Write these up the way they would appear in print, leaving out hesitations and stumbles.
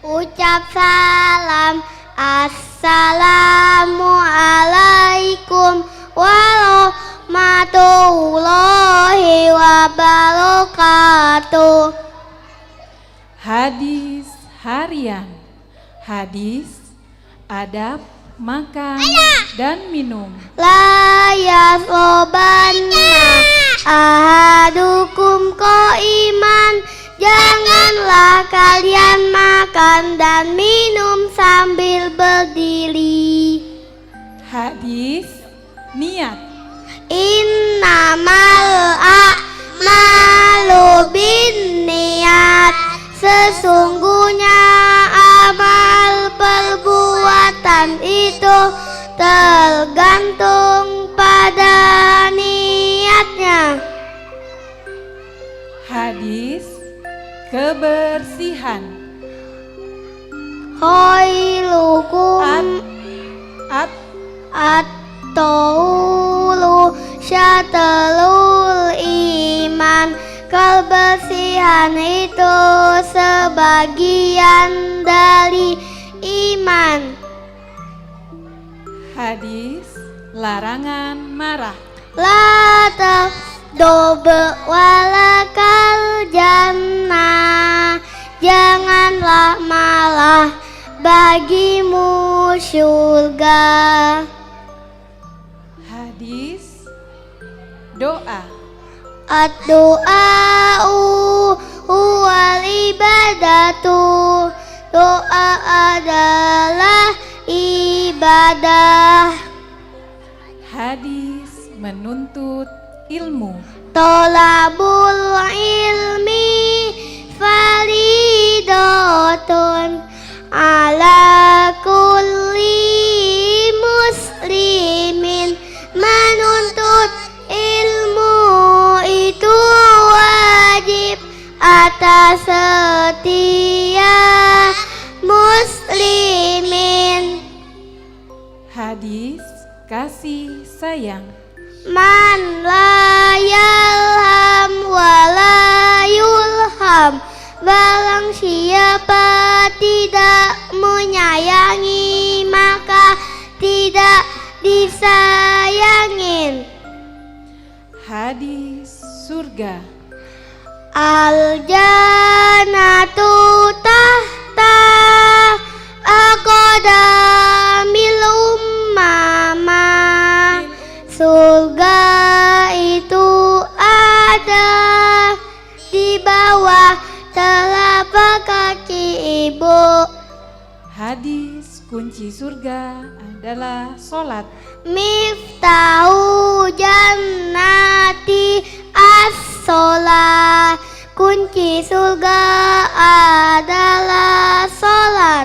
Ucap salam, Assalamualaikum warahmatullahi wabarakatuh. Hadis harian. Hadis, adab, makan, dan minum. La yasrobanna ahadukum qaiman. Janganlah kalian makan dan minum sambil berdiri. Hadis, niat. Innamal a'malu binniyat. Sesungguhnya amal perbuatan itu tergantung pada niatnya. Hadis, kebersihan. Khairukum at-tahuru syatrul iman. Kebersihan itu sebagian dari iman. Hadis, larangan marah. La taghdab walakal jannah. Janganlah malah bagimu surga. Hadis, doa. Ad-du'a'u huwal ibadatu. Doa adalah ibadah. Hadis, menuntut ilmu. Tolabul ilmi faridatun ala kulli muslimin. Menuntut ilmu itu wajib atas setiap muslimin. Hadis, kasih sayang. Man la yalham wa la yulham. Barang siapa tidak menyayangi maka tidak disayangin. Hadis, surga. Al-jannatu tahta aqdamil ummama. Surga itu ada di bawah telapak kaki ibu. Hadis, kunci surga adalah sholat. Miftahu jannati as-sholat. Kunci surga adalah sholat.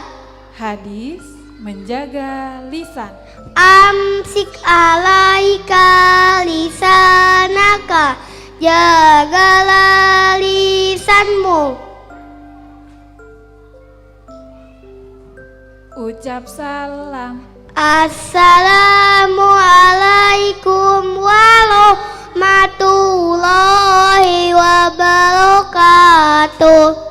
Hadis, menjaga lisan. Amsik alaika lisanaka. Jagalah lisanmu. Ucap salam. Assalamualaikum warahmatullahi wabarakatuh.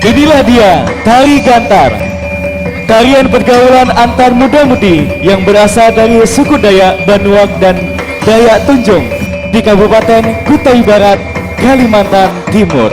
Inilah dia Tari Gantar, tarian pergaulan antar muda-mudi yang berasal dari suku Dayak Banuak dan Dayak Tunjung di Kabupaten Kutai Barat, Kalimantan Timur.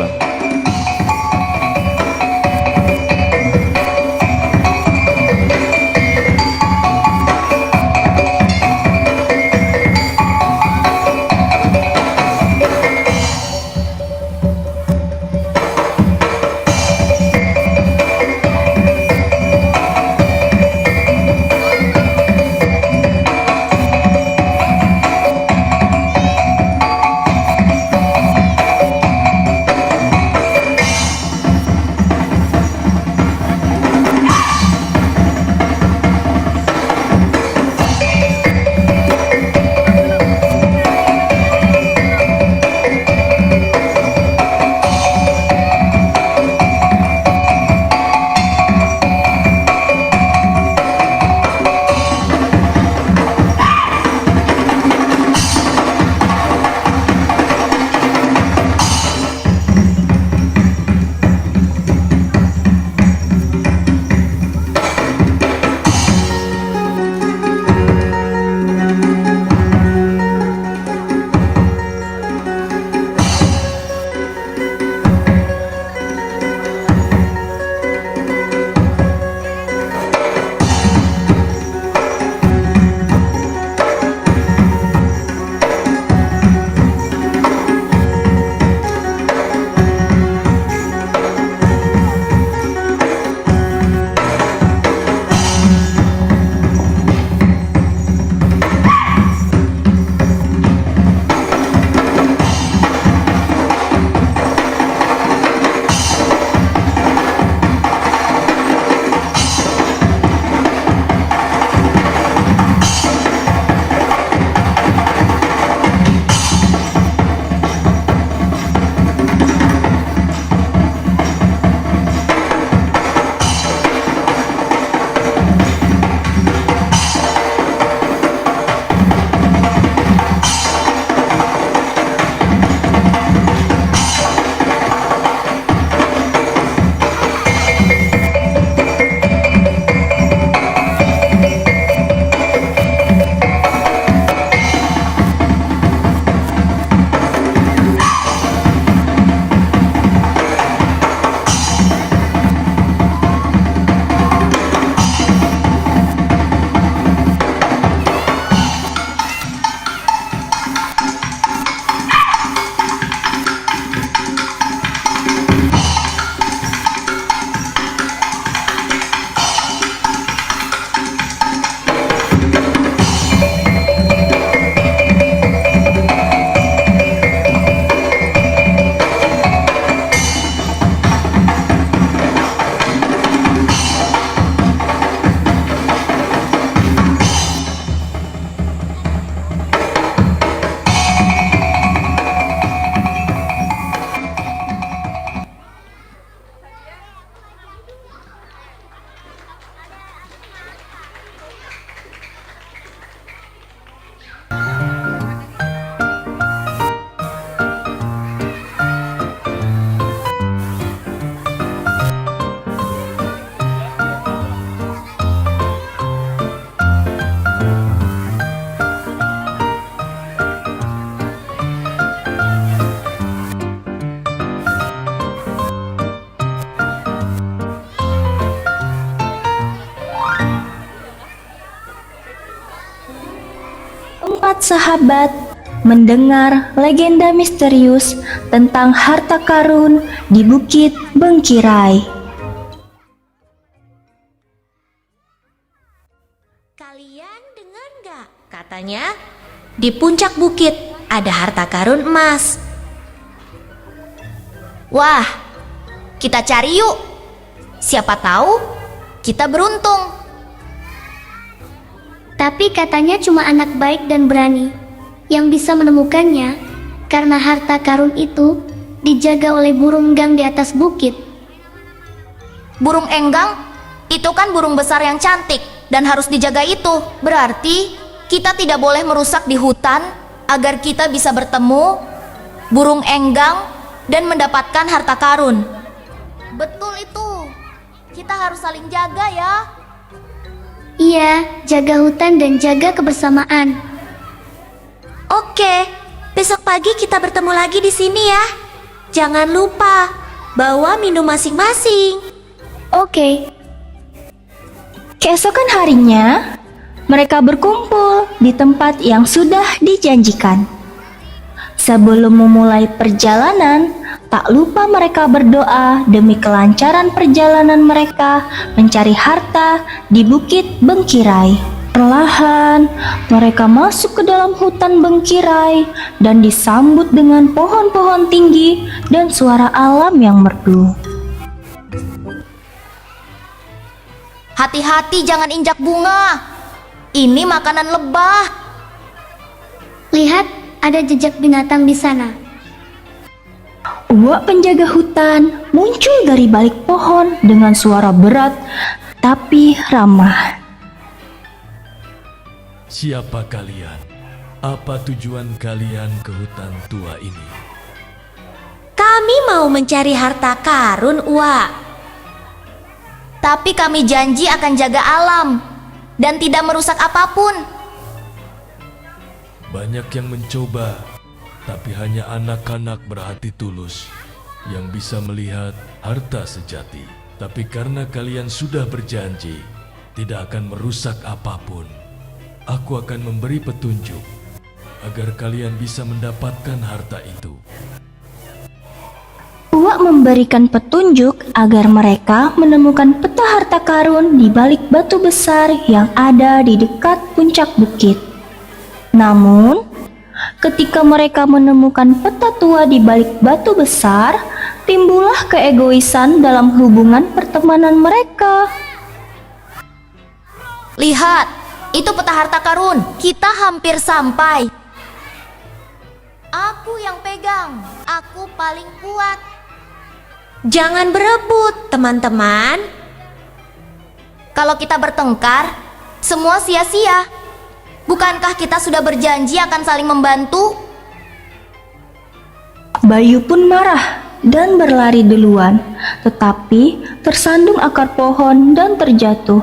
sahabat mendengar legenda misterius tentang harta karun di Bukit Bengkirai. Kalian dengar nggak? Katanya di puncak bukit ada harta karun emas. Wah, kita cari yuk. Siapa tahu kita beruntung. Tapi katanya cuma anak baik dan berani yang bisa menemukannya, karena harta karun itu dijaga oleh burung enggang di atas bukit. Burung enggang itu kan burung besar yang cantik dan harus dijaga itu. Berarti kita tidak boleh merusak di hutan agar kita bisa bertemu burung enggang dan mendapatkan harta karun. Betul itu. Kita harus saling jaga ya. Iya, jaga hutan dan jaga kebersamaan. Oke, besok pagi kita bertemu lagi di sini ya. Jangan lupa bawa minum masing-masing. Oke. Keesokan harinya, mereka berkumpul di tempat yang sudah dijanjikan. Sebelum memulai perjalanan, tak lupa mereka berdoa demi kelancaran perjalanan mereka mencari harta di Bukit Bengkirai. Perlahan, mereka masuk ke dalam hutan Bengkirai dan disambut dengan pohon-pohon tinggi dan suara alam yang merdu. Hati-hati jangan injak bunga. Ini makanan lebah. Lihat, ada jejak binatang di sana. Uak penjaga hutan muncul dari balik pohon dengan suara berat tapi ramah. Siapa kalian? Apa tujuan kalian ke hutan tua ini? Kami mau mencari harta karun, Uwa. Tapi kami janji akan jaga alam dan tidak merusak apapun. Banyak yang mencoba, tapi hanya anak-anak berhati tulus yang bisa melihat harta sejati. Tapi karena kalian sudah berjanji tidak akan merusak apapun, aku akan memberi petunjuk agar kalian bisa mendapatkan harta itu. Uak memberikan petunjuk agar mereka menemukan peta harta karun di balik batu besar yang ada di dekat puncak bukit. Namun, ketika mereka menemukan peta tua di balik batu besar, timbullah keegoisan dalam hubungan pertemanan mereka. Lihat, itu peta harta karun. Kita hampir sampai. Aku yang pegang. Aku paling kuat. Jangan berebut, teman-teman. Kalau kita bertengkar, semua sia-sia. Bukankah kita sudah berjanji akan saling membantu? Bayu pun marah dan berlari duluan, tetapi tersandung akar pohon dan terjatuh.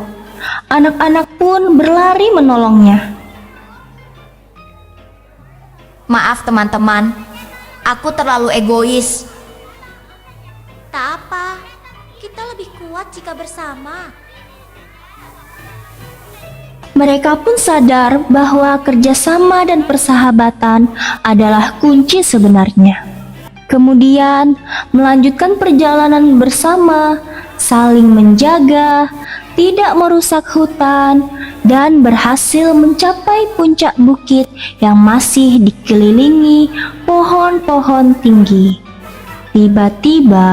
Anak-anak pun berlari menolongnya. Maaf teman-teman, aku terlalu egois. Tak apa, kita lebih kuat jika bersama. Mereka pun sadar bahwa kerjasama dan persahabatan adalah kunci sebenarnya. Kemudian melanjutkan perjalanan bersama, saling menjaga, tidak merusak hutan, dan berhasil mencapai puncak bukit yang masih dikelilingi pohon-pohon tinggi. Tiba-tiba,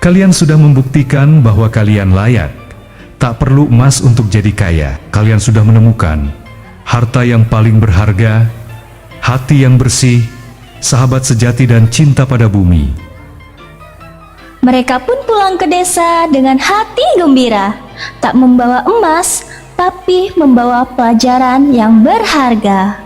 Kalian sudah membuktikan bahwa kalian layak. Tak perlu emas untuk jadi kaya. Kalian sudah menemukan harta yang paling berharga, hati yang bersih, sahabat sejati dan cinta pada bumi. Mereka pun pulang ke desa dengan hati gembira, tak membawa emas, tapi membawa pelajaran yang berharga.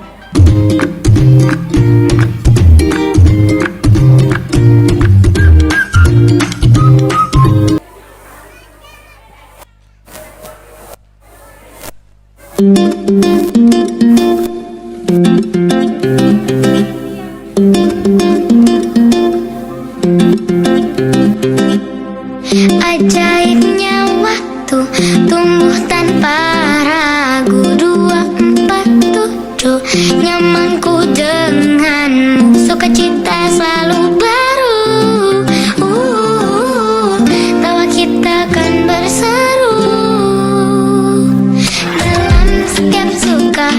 Ajaibnya waktu tumbuh tanpa ragu. 247 nyamanku denganmu, sukacita selalu baru. Tawa kita kan berseru dalam setiap suka,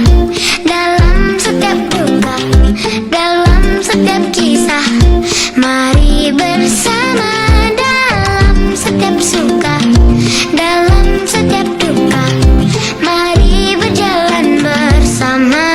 dalam setiap duka, dalam setiap kisah. Mari bersama dalam setiap suka, dalam setiap duka. Mari berjalan bersama.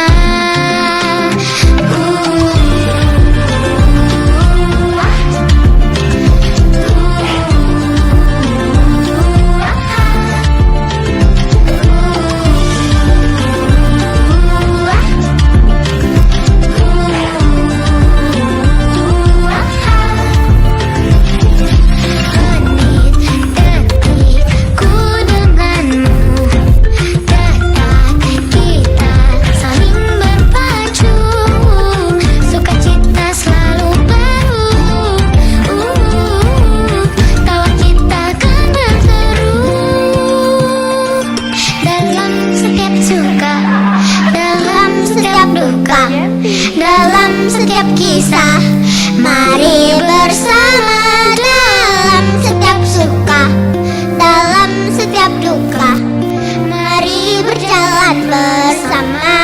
Dalam setiap kisah, mari bersama dalam setiap suka, dalam setiap duka. Mari berjalan bersama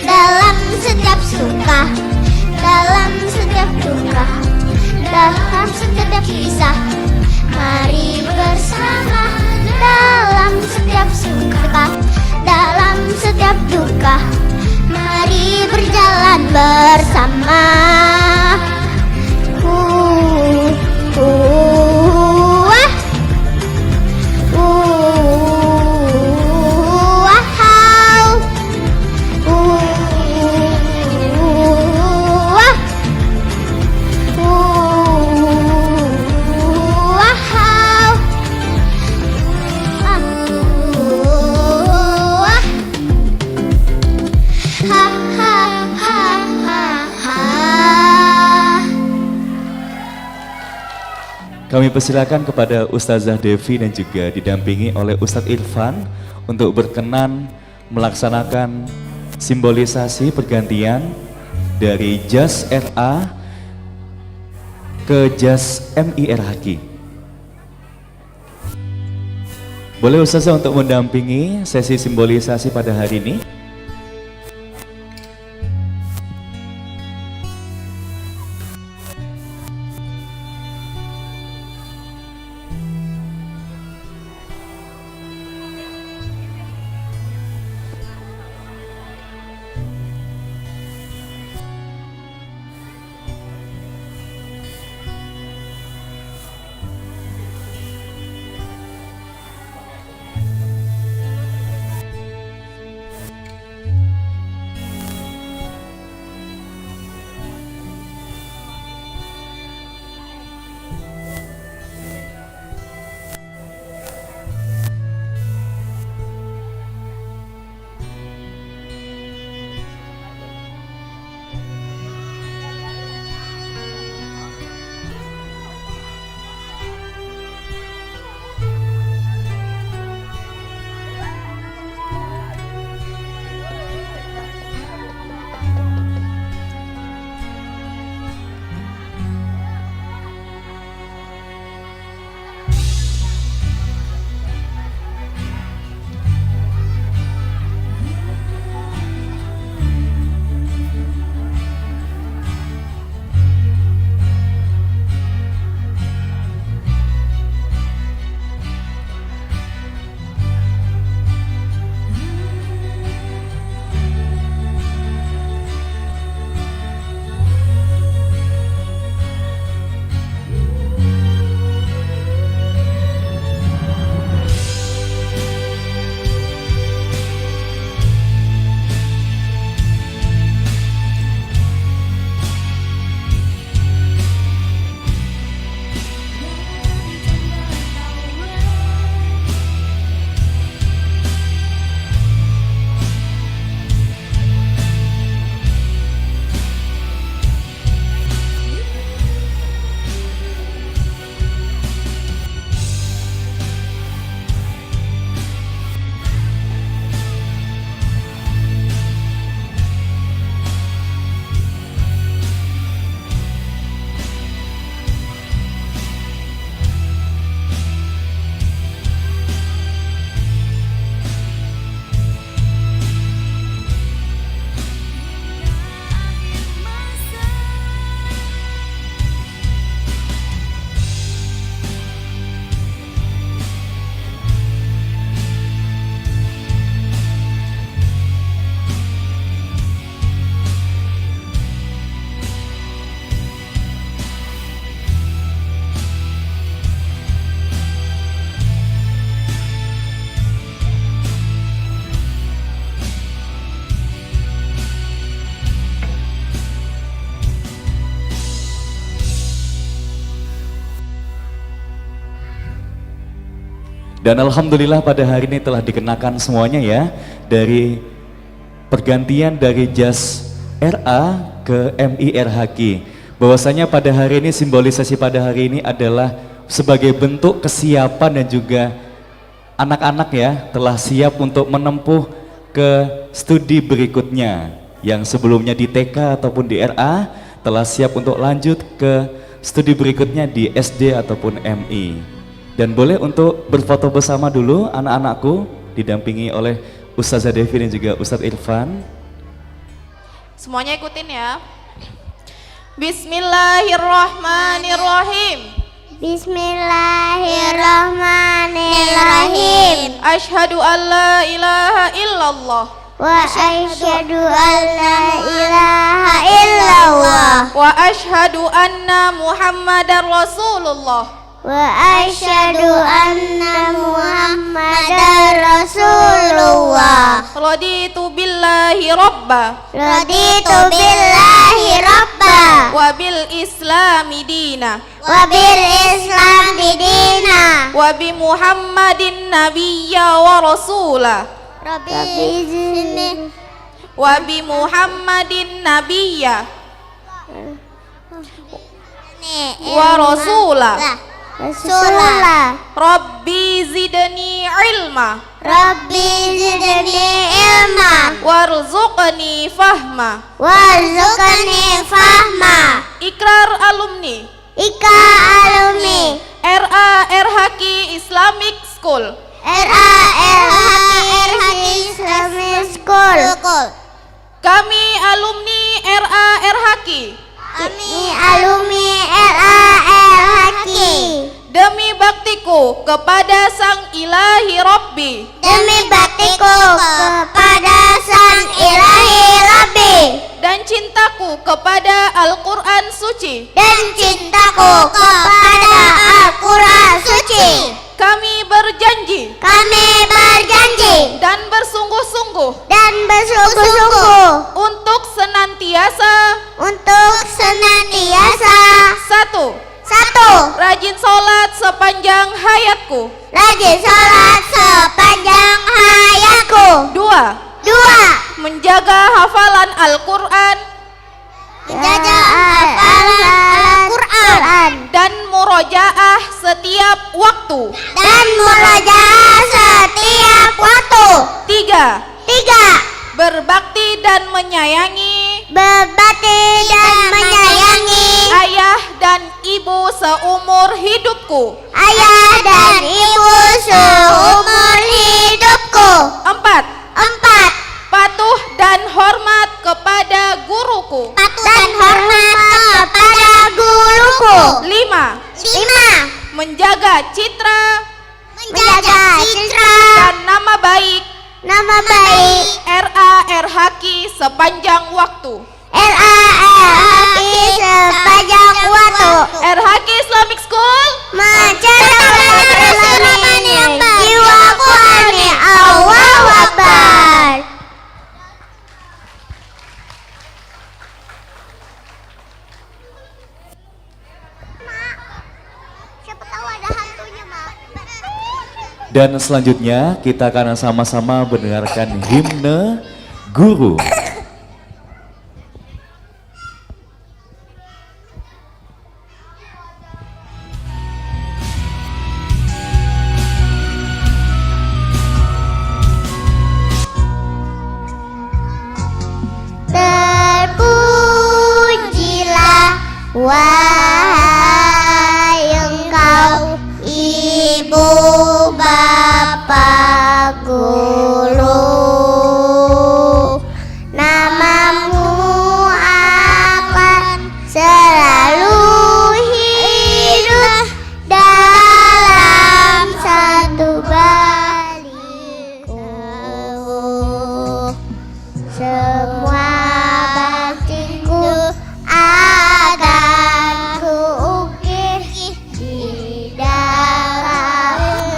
dalam setiap suka, dalam setiap duka, dalam setiap kisah. Mari bersama dalam setiap suka, dalam setiap duka. Mari berjalan bersama. Kami persilakan kepada Ustazah Devi dan juga didampingi oleh Ustadz Irfan untuk berkenan melaksanakan simbolisasi pergantian dari jas RA ke jas MIR Haki. Boleh Ustazah untuk mendampingi sesi simbolisasi pada hari ini? Dan alhamdulillah pada hari ini telah dikenakan semuanya ya, dari pergantian dari jas RA ke MI RHQ. Bahwasanya pada hari ini, simbolisasi pada hari ini adalah sebagai bentuk kesiapan dan juga anak-anak ya telah siap untuk menempuh ke studi berikutnya, yang sebelumnya di TK ataupun di RA telah siap untuk lanjut ke studi berikutnya di SD ataupun MI. Dan boleh untuk berfoto bersama dulu anak-anakku, didampingi oleh Ustazah Devi dan juga Ustadz Irfan. Semuanya ikutin ya. Bismillahirrahmanirrahim. Bismillahirrahmanirrahim. Asyhadu an la ilaha illallah. Wa asyhadu an la ilaha illallah. Wa asyhadu anna Muhammadar Rasulullah. Wa asyhadu anna Muhammadar Rasulullah. Raditu billahi rabba. Raditu billahi rabba. Wa bil islami dina. Wa bil islami dina. Wa bi Muhammadin nabiyya wa rasula. Rabbi izni. Wa bi Muhammadin nabiyya wa rasula. Rasulullah. Rabbi zidni ilma. Rabbi zidni ilma. Warzuqni fahma. Warzuqni fahma. Ikrar alumni Ika alumni RA RHQ Islamic School. RHQ Islamic School. Kami alumni RA RHQ Kami alumni RHQ. demi baktiku kepada Sang Ilahi Rabbi Demi baktiku kepada Sang Ilahi Rabbi dan cintaku kepada Al-Quran Suci, dan cintaku kepada Al-Quran Suci. kami berjanji Kami berjanji dan bersungguh-sungguh untuk senantiasa satu, rajin sholat sepanjang hayatku. rajin sholat sepanjang hayatku. Dua, Dua, menjaga hafalan Al-Quran menjaga hafalan Al-Quran dan murojaah setiap waktu. dan murojaah setiap waktu. Tiga, Tiga, berbakti dan menyayangi berbakti dan menyayangi ayah dan ibu seumur hidupku. ayah dan ibu seumur hidupku. Empat, Empat, patuh dan hormat kepada guruku. dan hormat kepada guruku. Lima, Lima, menjaga citra menjaga citra dan nama baik nama baik RA RHQ sepanjang waktu. RHQ sepanjang waktu. RHQ Islamic School. Mencerahkan Islami jiwa Qurani. Allahu Akbar. Siapa tahu ada hantunya, Mak. Dan selanjutnya kita akan sama-sama mendengarkan himne guru. Terpujilah wahai engkau ibu bapak guru. Namamu akan selalu hidup dalam satu baliho. Semua baktiku akan kuukir di dalam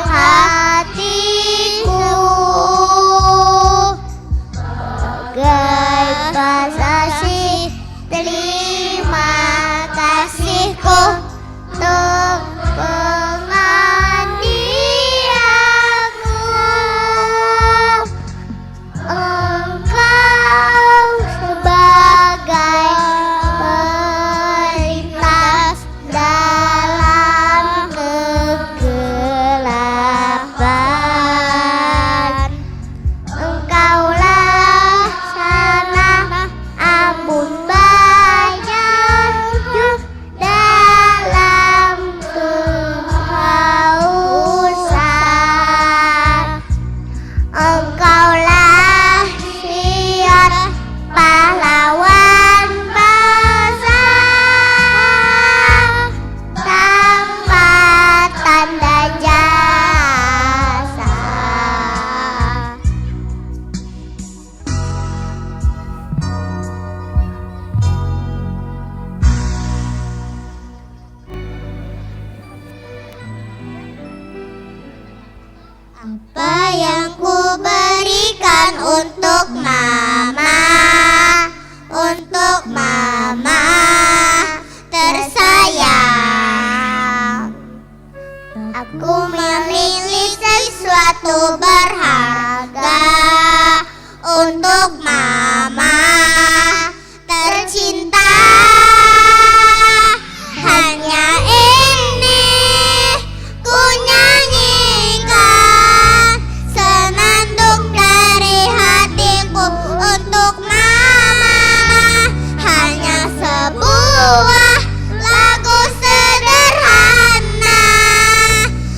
Apa yang ku berikan untuk mama, untuk mama tersayang. Aku memilih sesuatu berharga untuk mama tercinta. Hanya ini ku nyanyikan senandung dari hatiku untuk mama. Hanya sebuah lagu sederhana,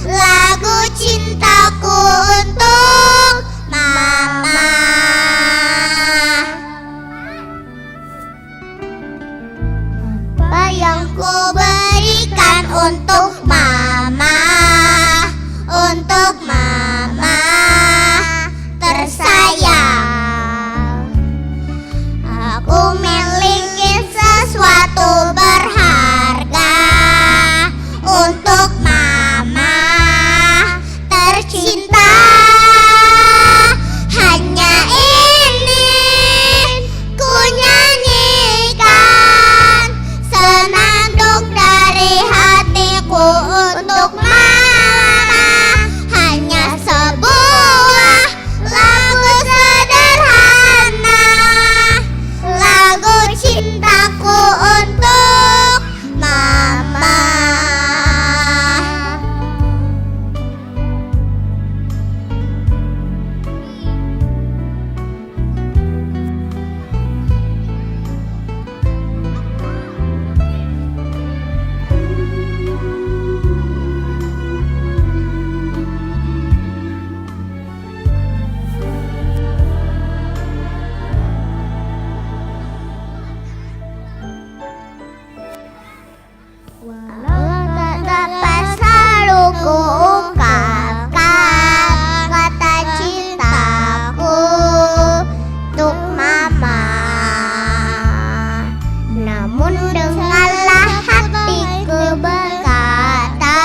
lagu cintaku untuk mama. Apa yang ku berikan untuk mama, untuk mama tersayang. Aku miliki sesuatu berharga untuk mama tercinta. Hanya ini ku nyanyikan senandung dari hatiku untuk mama. Hanya sebuah lagu sederhana, lagu cintaku untuk mama. Walau tak dapat selalu ku ungkapkan kata cintaku untuk mama, namun dengarlah hatiku berkata,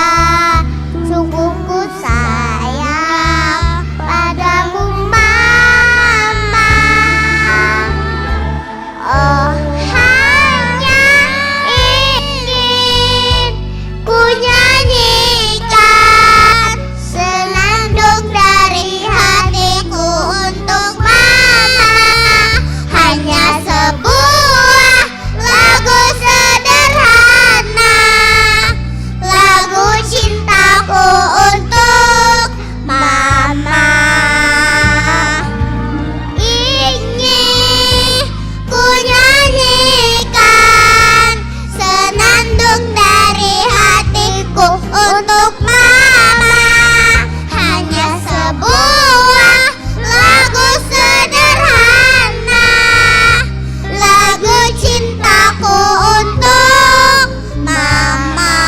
sungguh ku sayang padamu mama. Oh, hanya ingin ku nyanyikan senandung dari hatiku untuk mama. Hanya sebuah lagu sederhana, lagu cintaku untuk mama. Ingin ku nyanyikan senandung dari hatiku untuk mama. Hanya sebuah lagu sederhana, lagu cintaku untuk mama.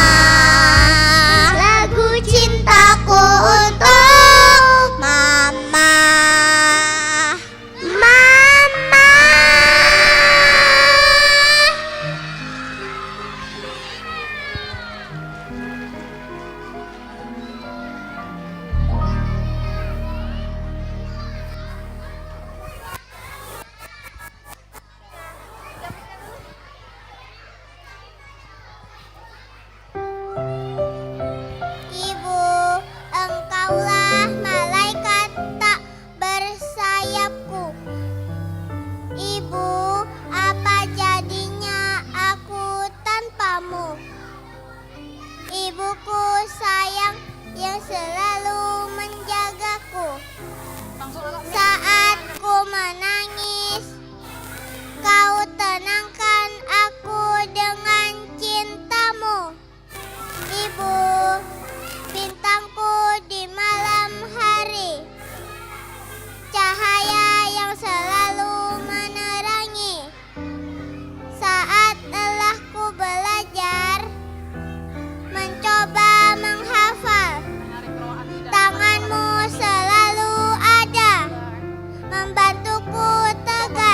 Lagu cintaku untuk mama. Mama. Ibu, engkaulah malaikat tak bersayapku. Ibu, apa jadinya aku tanpamu? Ibuku sayang yang selalu menjagaku. Saat ku menangis, kau tenangkan aku dengan cintamu. Ibu, bintangku di malam hari, cahaya yang selalu menerangi. Saat lelah ku belajar, mencoba menghafal, tanganmu selalu ada, membantuku tegar.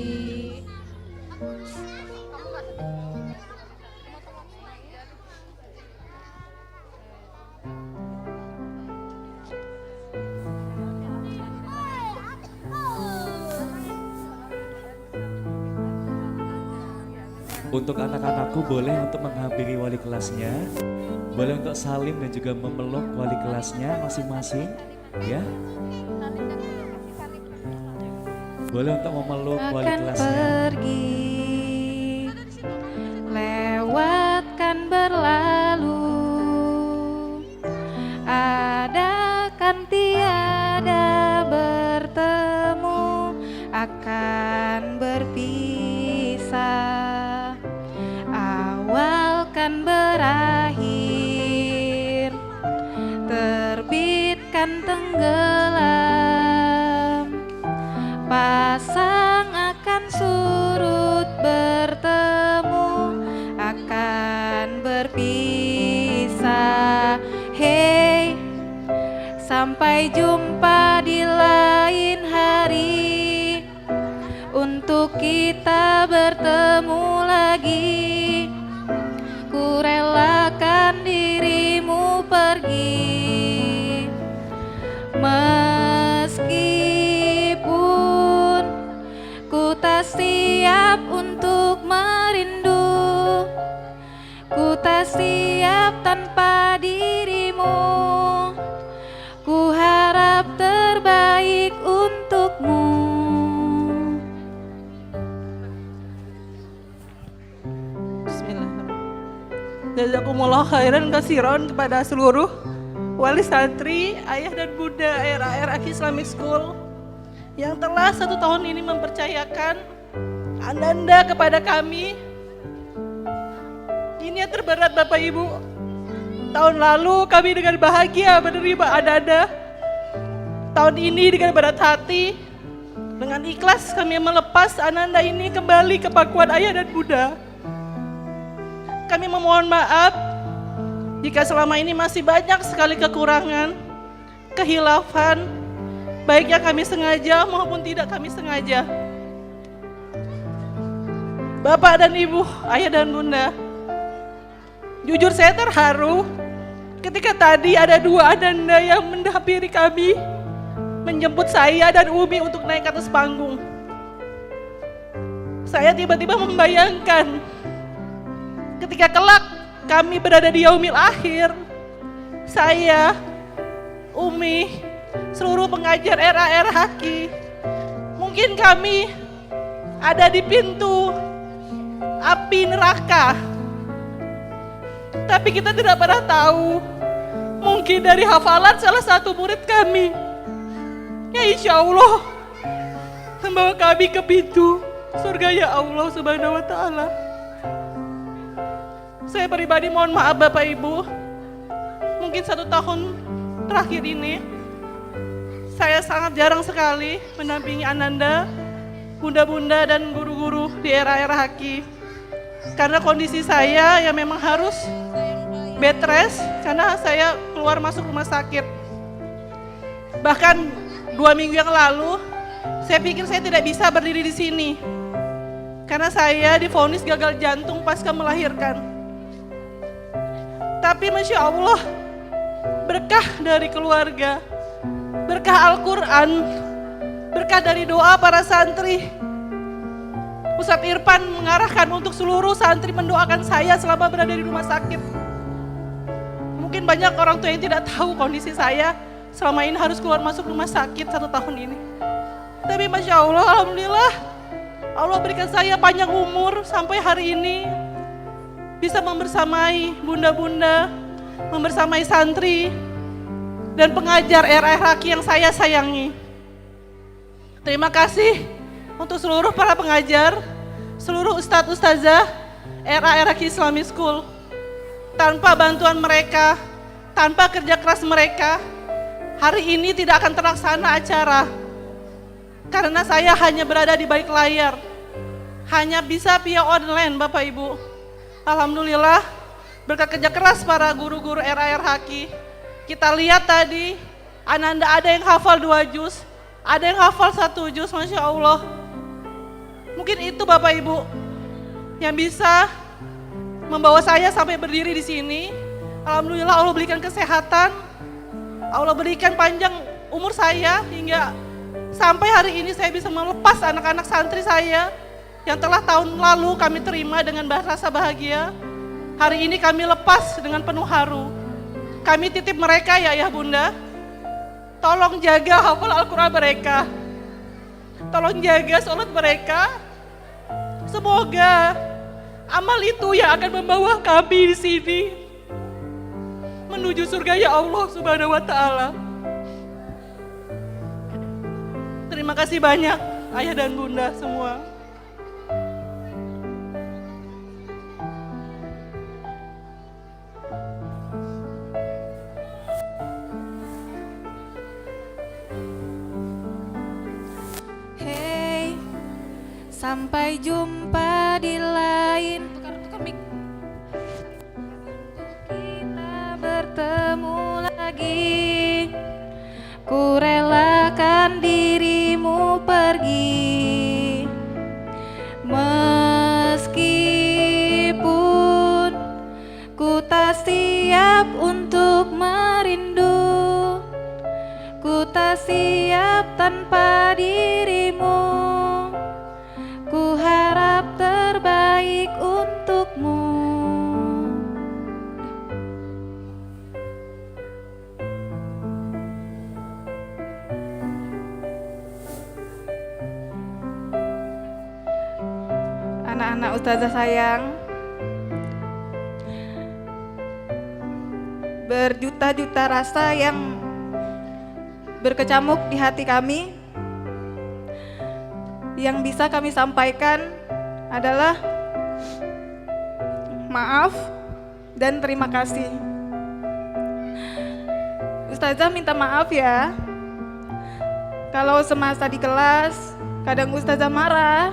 Untuk anak-anakku boleh untuk menghampiri wali kelasnya, boleh untuk salim dan juga memeluk wali kelasnya masing-masing, ya. Boleh untuk memeluk wali akan kelasnya. pergi, lewatkan berlalu, ada kan tiada bertemu, akan berpisah, awal kan berakhir, terbit kan tenggelam, pasang akan surut, bertemu akan berpisah. Hey, sampai jumpa di lain hari, untuk kita bertemu lagi. Ku relakan dirimu pergi, meskipun ku tak siap untuk merindu, ku tak siap tanpa dirimu, ku harap terbaik untukmu. Bismillahirrahmanirrahim. Jazakumullah khairan kasiron kepada seluruh wali santri, ayah dan bunda RAR Aki Islamic School yang telah 1 tahun ini mempercayakan Ananda kepada kami. Ini yang terberat Bapak Ibu. Tahun lalu kami dengan bahagia menerima Ananda. Tahun ini dengan berat hati, dengan ikhlas kami melepas Ananda ini kembali ke pangkuan ayah dan bunda. Kami memohon maaf jika selama ini masih banyak sekali kekurangan, kehilafan, baik yang kami sengaja maupun tidak kami sengaja. Bapak dan Ibu, ayah dan bunda, jujur saya terharu ketika tadi ada 2 Ananda yang mendampingi kami, menjemput saya dan Umi untuk naik ke atas panggung. Saya tiba-tiba membayangkan ketika kelak kami berada di yaumil akhir, saya, Umi, seluruh pengajar RAR Haki, mungkin kami ada di pintu api neraka. Tapi kita tidak pernah tahu, mungkin dari hafalan salah satu murid kami, ya insya Allah membawa kami ke pintu surga ya Allah Subhanahu wa Ta'ala. Saya pribadi mohon maaf Bapak Ibu, mungkin 1 tahun terakhir ini saya sangat jarang sekali mendampingi Ananda, bunda-bunda dan guru-guru di RAR Haki, karena kondisi saya yang memang harus bed rest karena saya keluar masuk rumah sakit. Bahkan 2 minggu yang lalu saya pikir saya tidak bisa berdiri di sini karena saya divonis gagal jantung pasca melahirkan. Tapi Masya Allah, berkah dari keluarga, berkah Al-Quran, berkah dari doa para santri. Ustadz Irfan mengarahkan untuk seluruh santri mendoakan saya selama berada di rumah sakit. Mungkin banyak orang tua yang tidak tahu kondisi saya selama ini harus keluar masuk rumah sakit 1 tahun ini. Tapi Masya Allah, Alhamdulillah, Allah berikan saya panjang umur sampai hari ini bisa membersamai bunda-bunda, membersamai santri, dan pengajar RAR Haki yang saya sayangi. Terima kasih untuk seluruh para pengajar, seluruh ustadz ustazah RAR Haki Islamic School. Tanpa bantuan mereka, tanpa kerja keras mereka, hari ini tidak akan terlaksana acara. Karena saya hanya berada di balik layar, hanya bisa via online Bapak Ibu. Alhamdulillah, berkat kerja keras para guru-guru RAR Haki, kita lihat tadi Ananda ada yang hafal 2 juz, ada yang hafal 1 juz, Masya Allah. Mungkin itu Bapak Ibu yang bisa membawa saya sampai berdiri di sini. Alhamdulillah Allah berikan kesehatan, Allah berikan panjang umur saya hingga sampai hari ini saya bisa melepas anak-anak santri saya yang telah tahun lalu kami terima dengan rasa bahagia, hari ini kami lepas dengan penuh haru. Kami titip mereka ya Ayah Bunda. Tolong jaga hafal Al-Quran mereka. Tolong jaga sholat mereka. Semoga amal itu yang akan membawa kami di sini menuju surga ya Allah Subhanahu wa Ta'ala. Terima kasih banyak Ayah dan Bunda semua. Hey, sampai jumpa di lain. Tukar mic. Kita bertemu lagi. Ku relakan dirimu pergi, meskipun ku tak siap untuk merindu. Ku tak siap tanpa dirimu. Ku harap terbaik untukmu. Anak-anak ustazah sayang, berjuta-juta rasa yang berkecamuk di hati kami. Yang bisa kami sampaikan adalah maaf dan terima kasih. Ustazah minta maaf ya, kalau semasa di kelas kadang ustazah marah,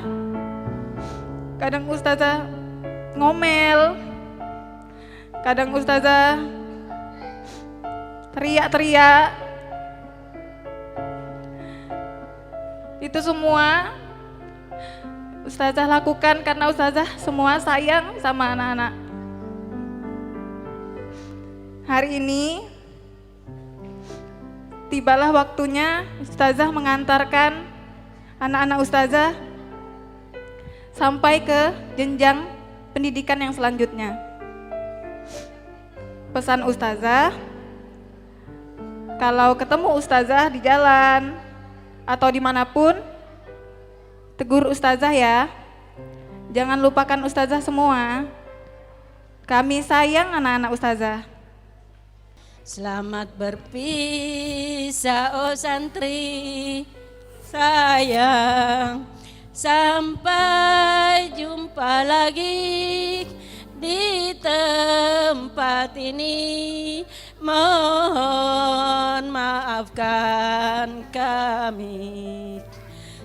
kadang ustazah ngomel, kadang ustazah teriak-teriak. Itu semua ustazah lakukan karena ustazah semua sayang sama anak-anak. Hari ini tibalah waktunya ustazah mengantarkan anak-anak ustazah sampai ke jenjang pendidikan yang selanjutnya. Pesan ustazah, kalau ketemu ustazah di jalan atau dimanapun, tegur ustazah ya. Jangan lupakan ustazah semua. Kami sayang anak-anak ustazah. Selamat berpisah oh santri sayang, sampai jumpa lagi di tempat ini. Mohon maafkan kami.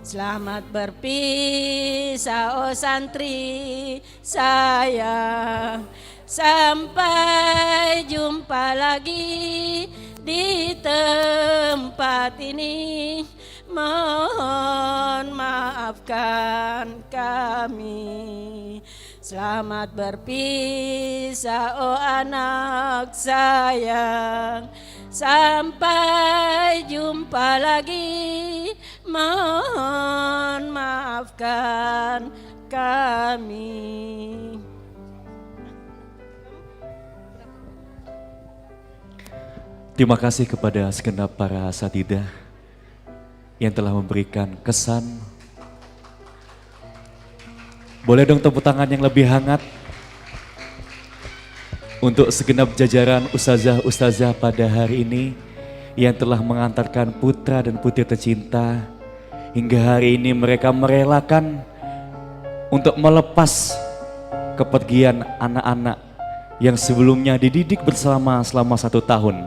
Selamat berpisah oh santri sayang, sampai jumpa lagi di tempat ini. Mohon maafkan kami. Selamat berpisah oh anak sayang, sampai jumpa lagi. Mohon maafkan kami. Terima kasih kepada segenap para asatidzah yang telah memberikan kesan. Boleh dong tepuk tangan yang lebih hangat untuk segenap jajaran ustazah-ustazah pada hari ini yang telah mengantarkan putra dan putri tercinta. Hingga hari ini mereka merelakan untuk melepas kepergian anak-anak yang sebelumnya dididik bersama selama 1 tahun.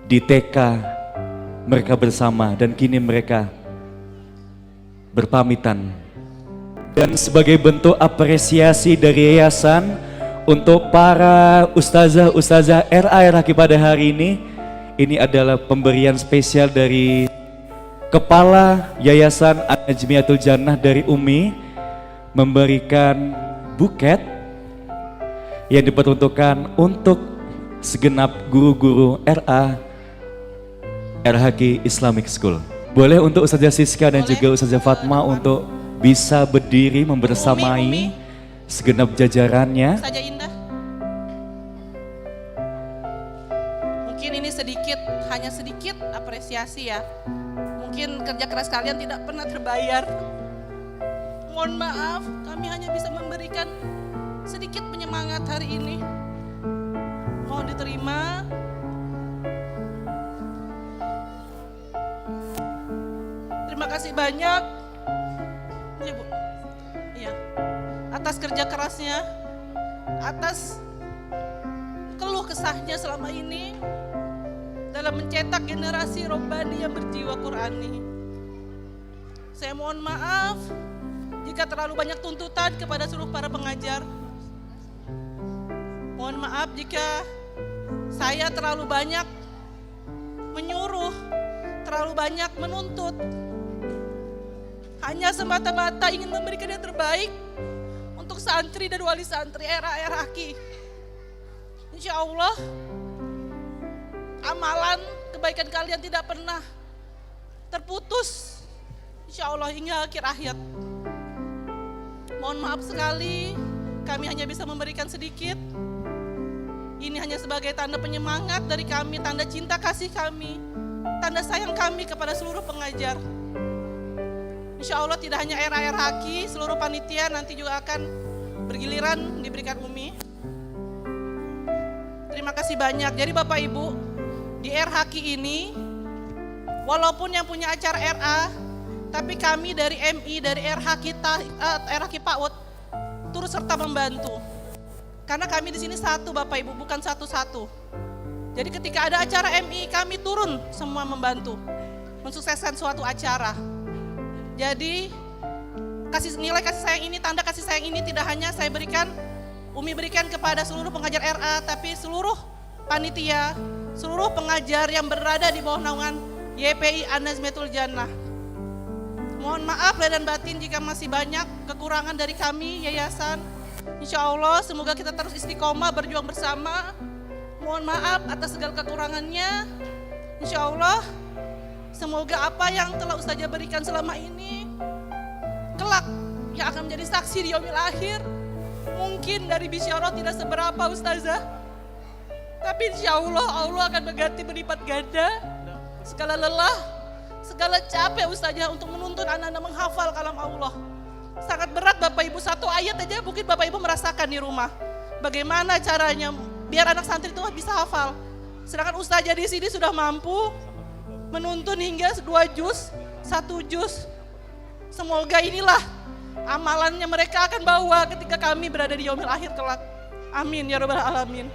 Di TK mereka bersama dan kini mereka berpamitan. Dan sebagai bentuk apresiasi dari yayasan untuk para ustazah-ustazah RA pada hari ini adalah pemberian spesial dari Kepala Yayasan An-Najmiyatul Jannah dari UMI, memberikan buket yang diperuntukkan untuk segenap guru-guru RA RHQ Islamic School. Boleh untuk Ustazah Siska dan juga Ustazah Fatma untuk bisa berdiri membersamai Umi. segenap jajarannya. Saja Indah. Mungkin ini sedikit, hanya sedikit apresiasi ya. Mungkin kerja keras kalian tidak pernah terbayar. Mohon maaf, kami hanya bisa memberikan sedikit penyemangat hari ini. Mohon diterima. Terima kasih banyak. Iya Bu. Iya. Atas kerja kerasnya, atas keluh kesahnya selama ini dalam mencetak generasi robbani yang berjiwa Qurani. Saya mohon maaf jika terlalu banyak tuntutan kepada seluruh para pengajar. Mohon maaf jika saya terlalu banyak menyuruh, terlalu banyak menuntut. Hanya semata-mata ingin memberikan yang terbaik untuk santri dan wali santri era Haki. Insya Allah amalan kebaikan kalian tidak pernah terputus. Insya Allah hingga akhir hayat. Mohon maaf sekali, kami hanya bisa memberikan sedikit. Ini hanya sebagai tanda penyemangat dari kami, tanda cinta kasih kami, tanda sayang kami kepada seluruh pengajar. Insya Allah tidak hanya era Haki, seluruh panitia nanti juga akan bergiliran diberikan Umi. Terima kasih banyak. Jadi Bapak Ibu, di Haki ini, walaupun yang punya acara RA, tapi kami dari MI, dari Haki PAUD, turut serta membantu. Karena kami di sini satu Bapak Ibu, bukan satu-satu. Jadi ketika ada acara MI, kami turun semua membantu, mensukseskan suatu acara. Jadi nilai kasih sayang ini, tanda kasih sayang ini tidak hanya saya berikan, Umi berikan kepada seluruh pengajar RA, tapi seluruh panitia, seluruh pengajar yang berada di bawah naungan YPI An-Nazmatul Jannah. Mohon maaf lahir dan batin jika masih banyak kekurangan dari kami yayasan. Insya Allah semoga kita terus istiqomah berjuang bersama. Mohon maaf atas segala kekurangannya. Insya Allah semoga apa yang telah Ustazah berikan selama ini kelak yang akan menjadi saksi di yaumil akhir. Mungkin dari bisyarah tidak seberapa Ustazah, tapi insya Allah akan mengganti berlipat ganda segala lelah, segala capek Ustazah untuk menuntun anak-anak menghafal kalam Allah. Sangat berat Bapak Ibu, satu ayat aja mungkin Bapak Ibu merasakan di rumah. Bagaimana caranya biar anak santri itu bisa hafal. Sedangkan Ustazah di sini sudah mampu menuntun hingga 2 juz, 1 juz. Semoga inilah amalannya mereka akan bawa ketika kami berada di yaumil akhir kelak. Amin ya rabbal alamin.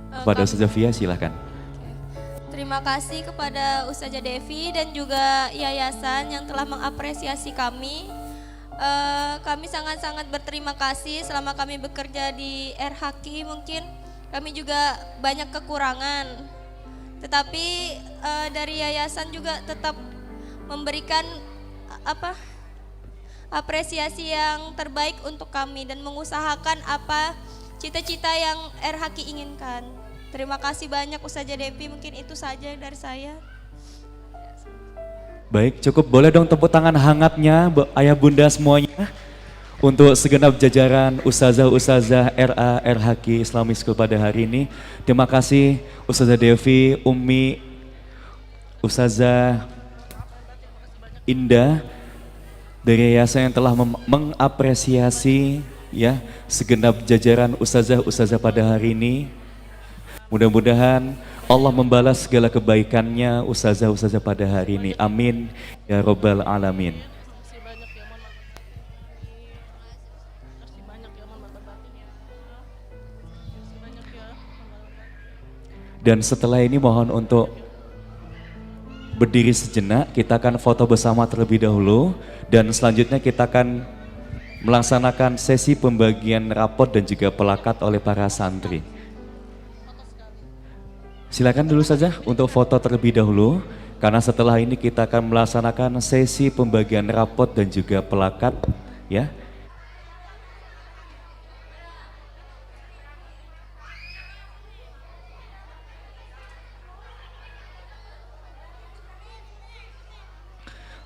Kepada Ustazah Fia silakan. Terima kasih kepada Ustazah Devi dan juga yayasan yang telah mengapresiasi kami. Kami sangat-sangat berterima kasih selama kami bekerja di Haki. Mungkin kami juga banyak kekurangan, tetapi dari yayasan juga tetap memberikan apresiasi yang terbaik untuk kami dan mengusahakan apa cita-cita yang Haki inginkan. Terima kasih banyak Ustazah Devi, mungkin itu saja dari saya. Baik, cukup boleh dong tepuk tangan hangatnya ayah bunda semuanya untuk segenap jajaran Ustazah-Ustazah RA Haki Islamic School pada hari ini. Terima kasih Ustazah Devi, Umi, Ustazah Indah dari yayasan yang telah mengapresiasi ya segenap jajaran Ustazah-Ustazah pada hari ini. Mudah-mudahan Allah membalas segala kebaikannya Ustazah-Ustazah pada hari ini. Amin ya Rabbal Alamin. Dan setelah ini mohon untuk berdiri sejenak, kita akan foto bersama terlebih dahulu. Dan selanjutnya kita akan melaksanakan sesi pembagian rapot dan juga pelakat oleh para santri. Silakan dulu saja untuk foto terlebih dahulu, karena setelah ini kita akan melaksanakan sesi pembagian rapot dan juga pelakat, ya.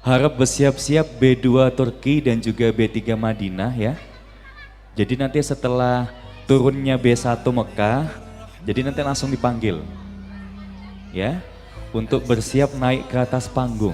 harap bersiap-siap B2 Turki dan juga B3 Madinah ya. Jadi nanti setelah turunnya B1 Mekah, jadi nanti langsung dipanggil ya, untuk bersiap naik ke atas panggung.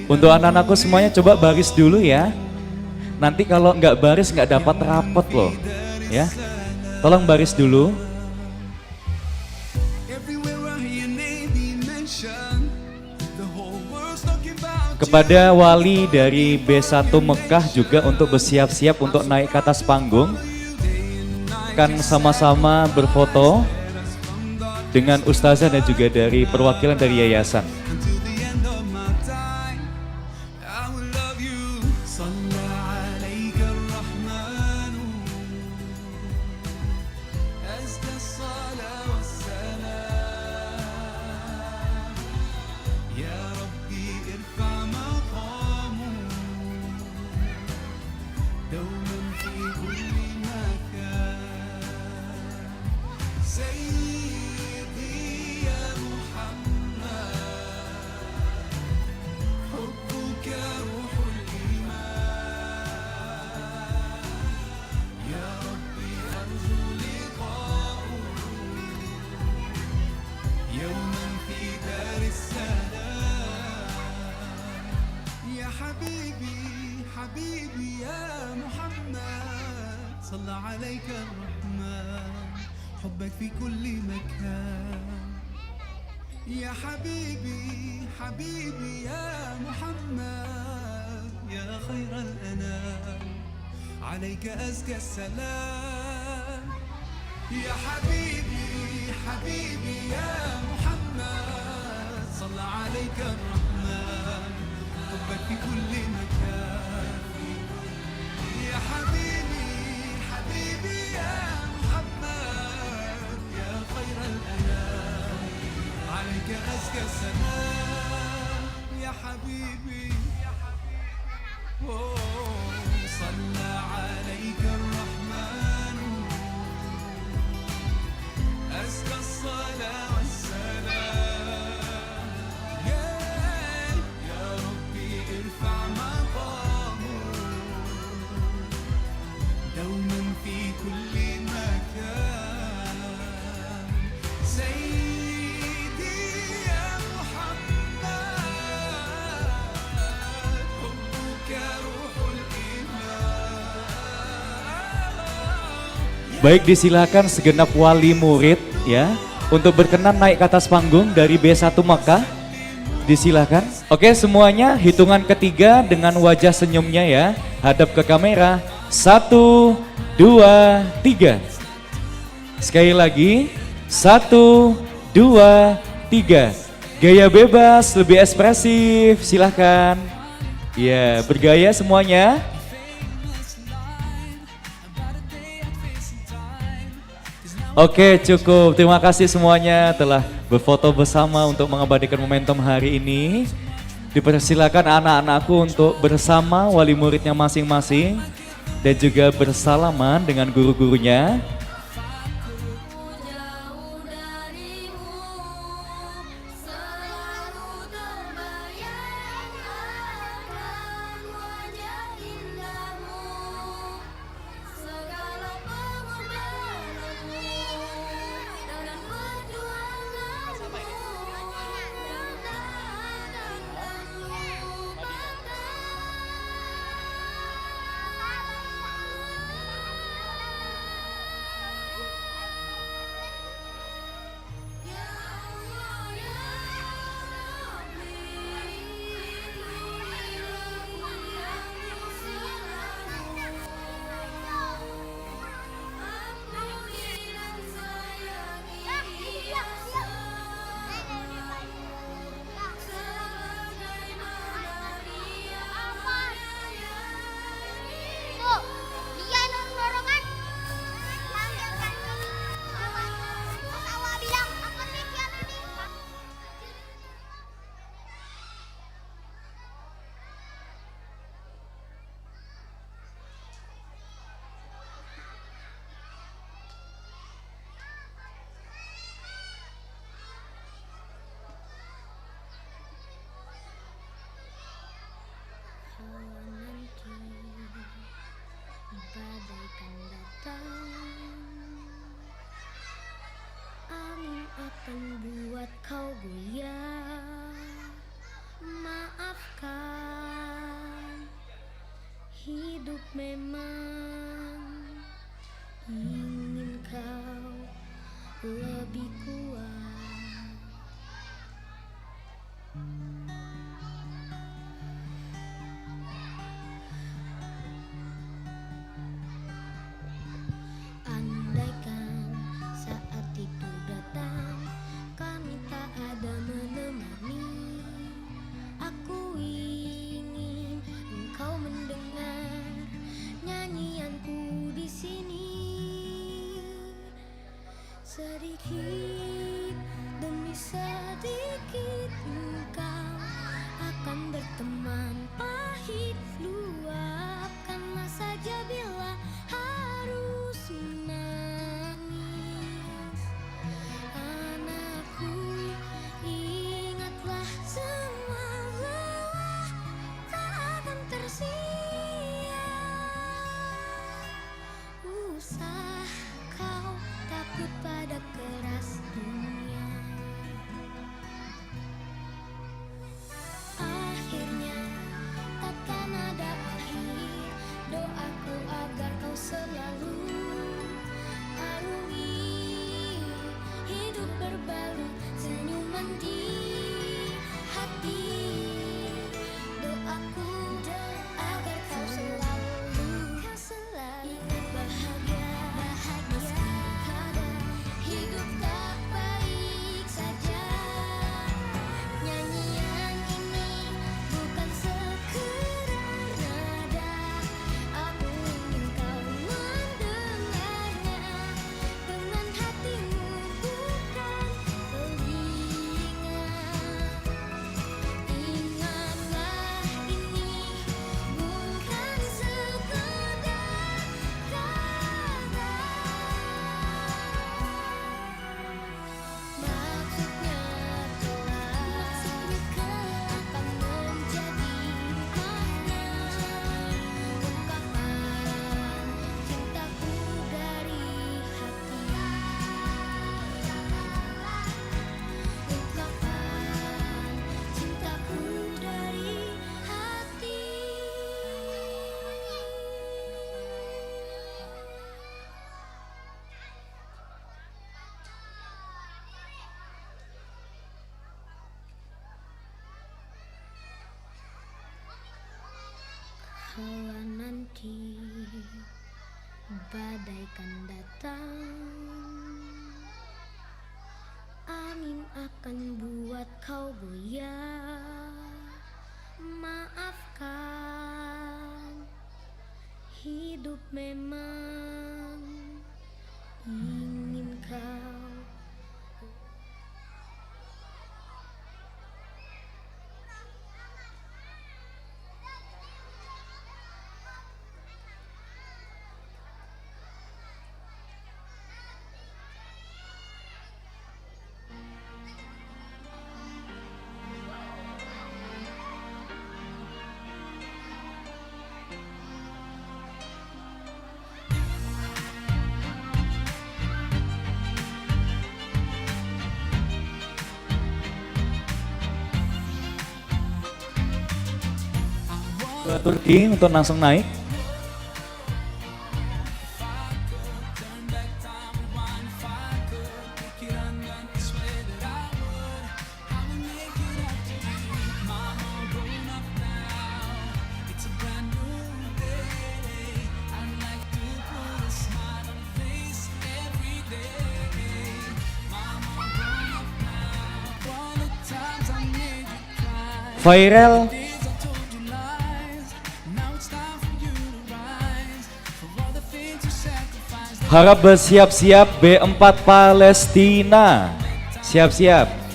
Untuk anak-anakku semuanya coba baris dulu ya. Nanti kalau nggak baris nggak dapat rapot loh ya. Tolong baris dulu. Kepada wali dari B1 Mekah juga untuk bersiap-siap untuk naik ke atas panggung. Akan sama-sama berfoto dengan ustazah dan juga dari perwakilan dari yayasan. صلى عليك الرحمن حبك في كل مكان يا حبيبي حبيبي يا محمد يا خير الأنام عليك أزكى السلام يا حبيبي حبيبي يا محمد صلى عليك الرحمن حبك في كل مكان يا حبيبي حبيبي يا محمد يا خير الأنام عليك أزكى السلام يا حبيبي صلى عليك الرحمن أزكى الصلاة والسلام يا ربي ارفع مقامه دوما في كل مكان سيدي يا محمد حبك روح الإيمان. Baik, disilakan segenap wali murid ya untuk berkenan naik ke atas panggung dari B1 Mekah. Disilakan. Oke, semuanya hitungan ketiga dengan wajah senyumnya ya, hadap ke kamera. 1, 2, 3. Sekali lagi. 1, 2, 3. Gaya bebas, lebih ekspresif, silahkan. Ya, bergaya semuanya. Oke, cukup. Terima kasih semuanya telah berfoto bersama untuk mengabadikan momentum hari ini. Dipersilakan anak-anakku untuk bersama wali muridnya masing-masing dan juga bersalaman dengan guru-gurunya. Angin akan buat kau goyah. Maafkan, hidup memang ingin kau lebih kuat. Andaikan saat itu datang, kami tak ada menemani. Aku ingin engkau mendengar nyanyianku di sini. Sedikit demi sedikit engkau akan berteman. Pahit luapkanlah saja bila harus menangis. Anakku, ingatlah semua lelah tak akan tersia. Usah kau takut pada keras dunia. Akhirnya takkan ada akhir. Doaku agar kau selalu arungi hidup berbalut senyuman di hati. Doaku agar kau selalu ingat bahagia. Meski kadang hidup tak baik saja. Nyanyian ini bukan sekedar nada. Aku ingin kau mendengarnya dengan hatimu, bukan telinga. Ingatlah ini bukan sekedar kata. Maksudnya kelak akan menjadi makna. Ungkapan cintaku dari hati. Ungkapan cintaku dari hati. Kala nanti badai kan datang, angin akan buat kau goyah. Maafkan, hidup memang ingin kau. Turki untuk langsung naik. Viral harap bersiap-siap B4 Palestina. Siap-siap.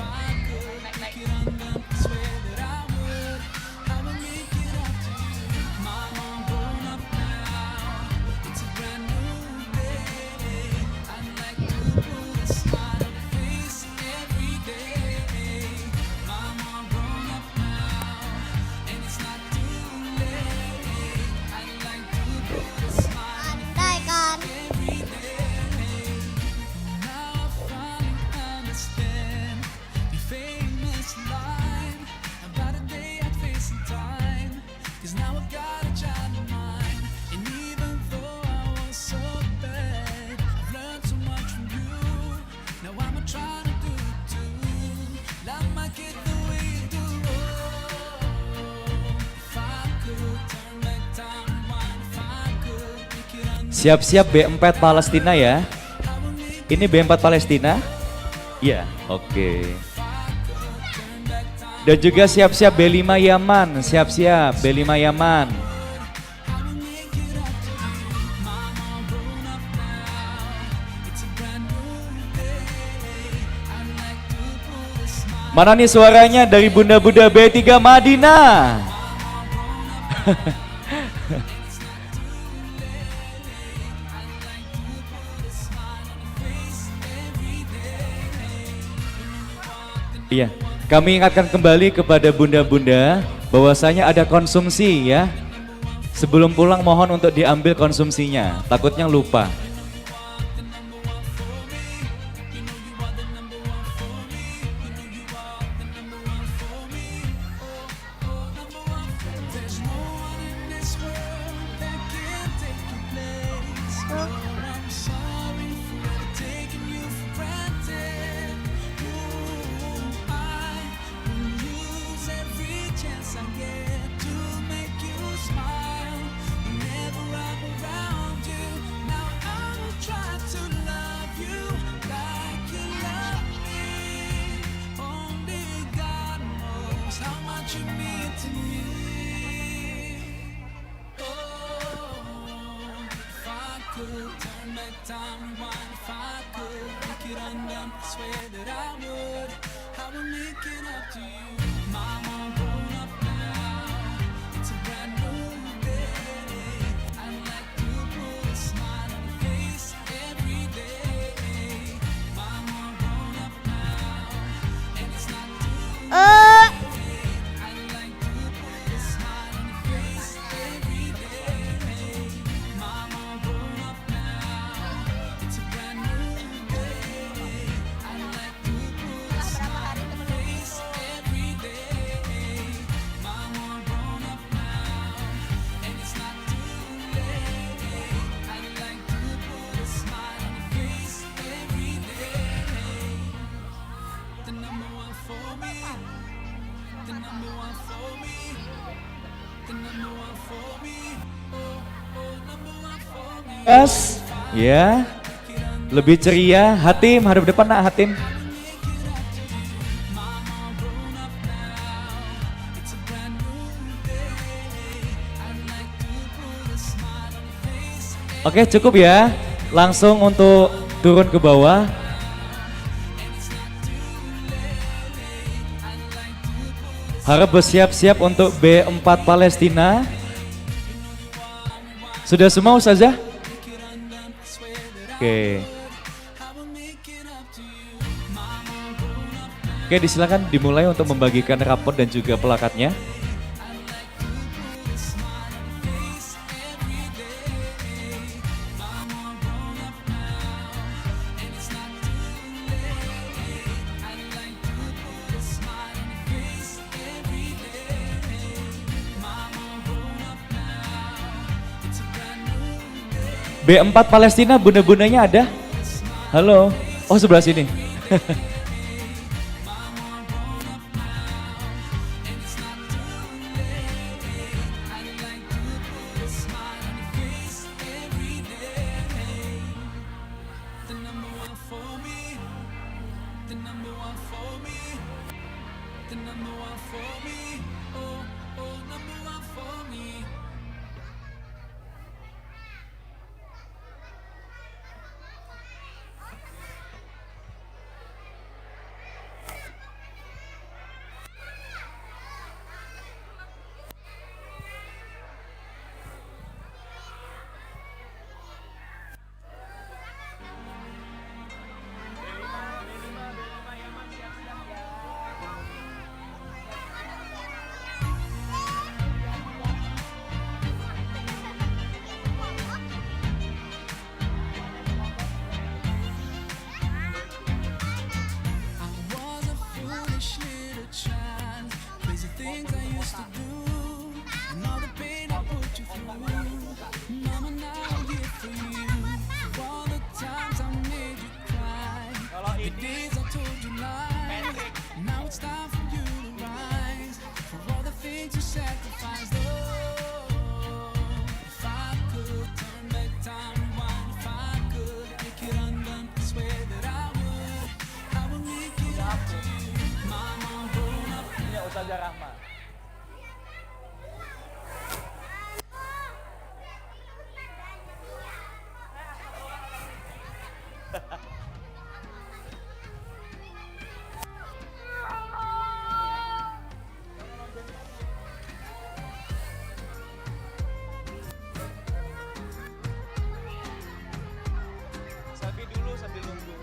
Siap-siap B4 Palestina ya. Ini B4 Palestina? Iya, oke. Dan juga siap-siap B5 Yaman, siap-siap B5 Yaman. Mana nih suaranya dari bunda-bunda B3 Madinah? Iya, kami ingatkan kembali kepada bunda-bunda bahwasanya ada konsumsi ya. Sebelum pulang mohon untuk diambil konsumsinya, takutnya lupa. Yes, ya, lebih ceria. Hatim, hadap depan nak Hatim. Oke, cukup ya. Langsung untuk turun ke bawah. Harap bersiap-siap untuk B4 Palestina. Sudah semua Ustazah? Oke. Oke, disilakan dimulai untuk membagikan rapot dan juga plakatnya. B4 Palestina, bunda-bundanya ada? Halo? Oh, sebelah sini. Sacrifice, oh, if I could turn back time. Bunda Rahma. Sabi dulu sambil nunggu.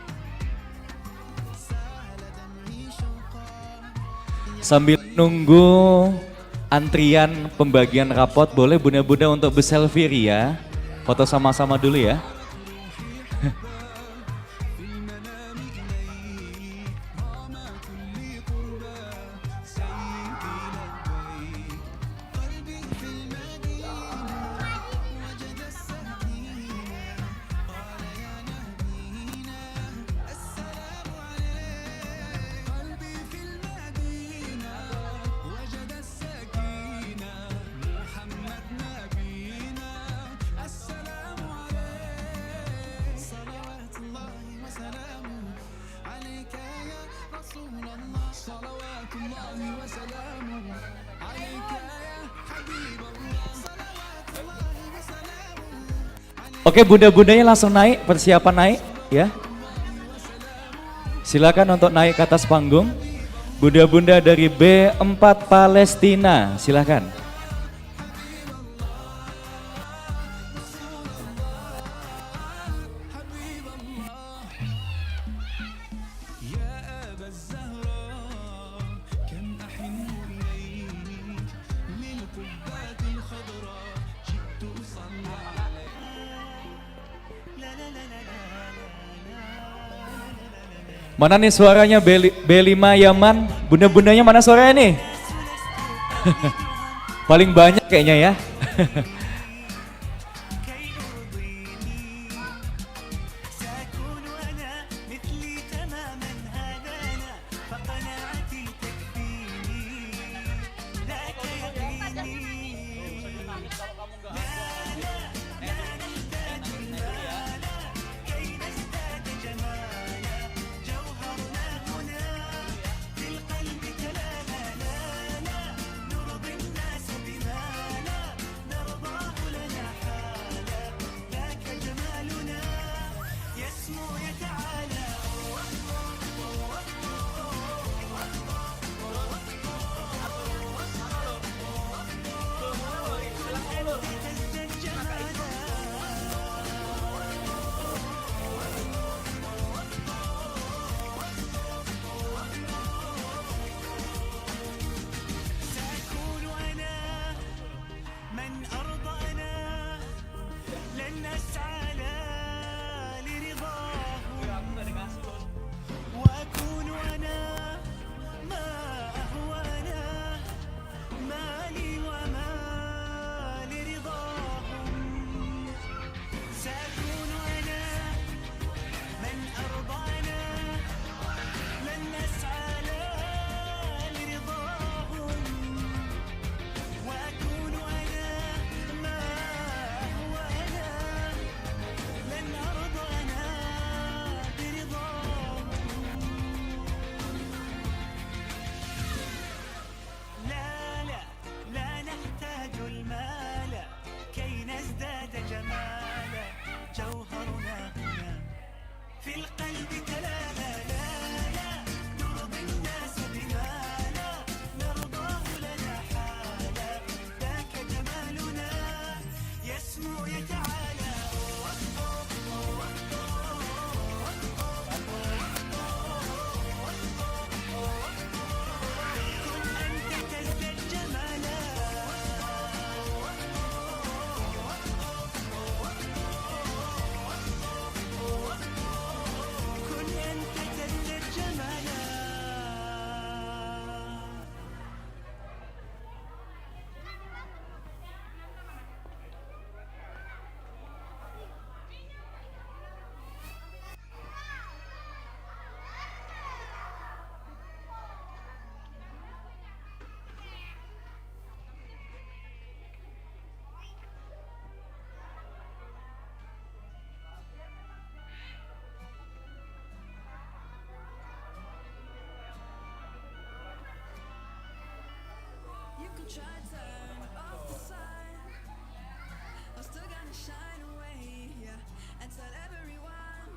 Sambil nunggu antrian pembagian rapot, boleh bunda-bunda untuk berselfie ya. Foto sama-sama dulu ya. Oke, bunda-bundanya langsung naik, persiapan naik ya. Silakan untuk naik ke atas panggung. Bunda-bunda dari B4 Palestina, silakan. Mana nih suaranya B5 Yaman? Bunda-bundanya mana suaranya nih? Paling banyak kayaknya ya. try to turn off the sun, I'm still gonna shine away, yeah, and tell everyone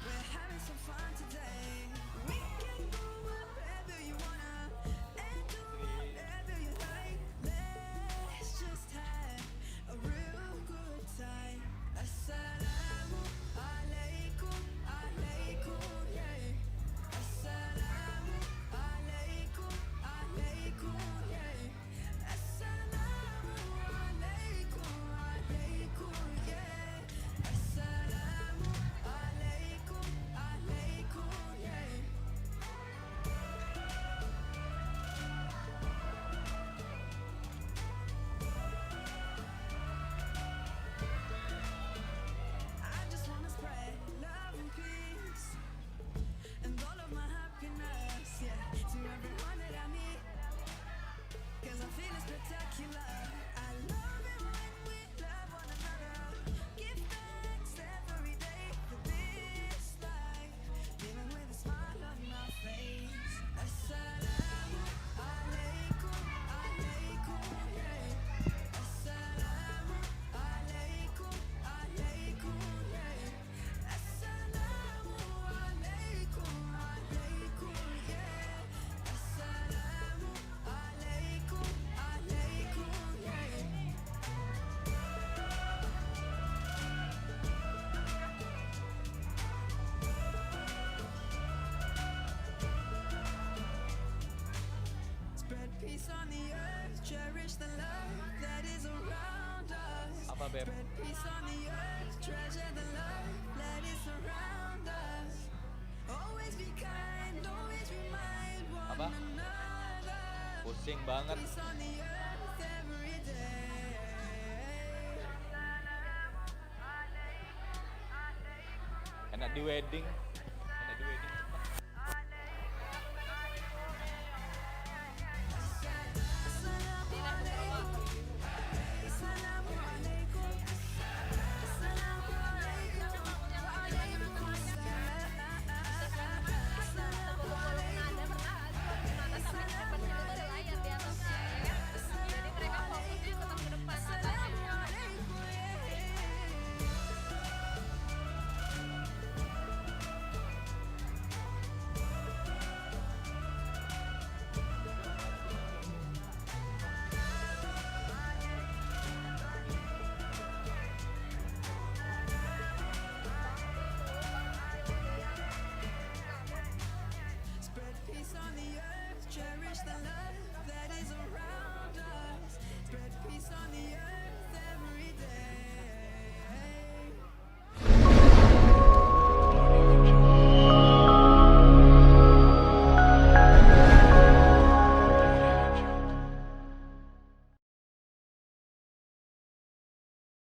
we're having some fun today. We can go wherever you wanna and do whatever you like. Let's just have a real good time. Assalamu alaikum, alaikum, yeah. Assalamu alaikum, alaikum, yeah. Assalamu alaikum, alaikum, yeah. Assalamu alaikum, alaikum, yeah. I just wanna spread love and peace and all of my happiness, yeah, to everyone that I meet, 'cause I feel it's spectacular. I love it when we love one another. Give thanks every day for this life, living with a smile on my face. Assalamu alaikum, alaikum, yeah. Assalamu alaikum, alaikum, yeah. Assalamu alaikum, alaikum, yeah. Assalamu alaikum, alaikum, yeah. Spread peace on the earth, cherish the love that is around us. Apa, Beb? Spread peace on the earth, treasure the love that is around us. Always be kind, always remind one Apa? another. Pusing banget. Peace on the earth every day. Enak di wedding.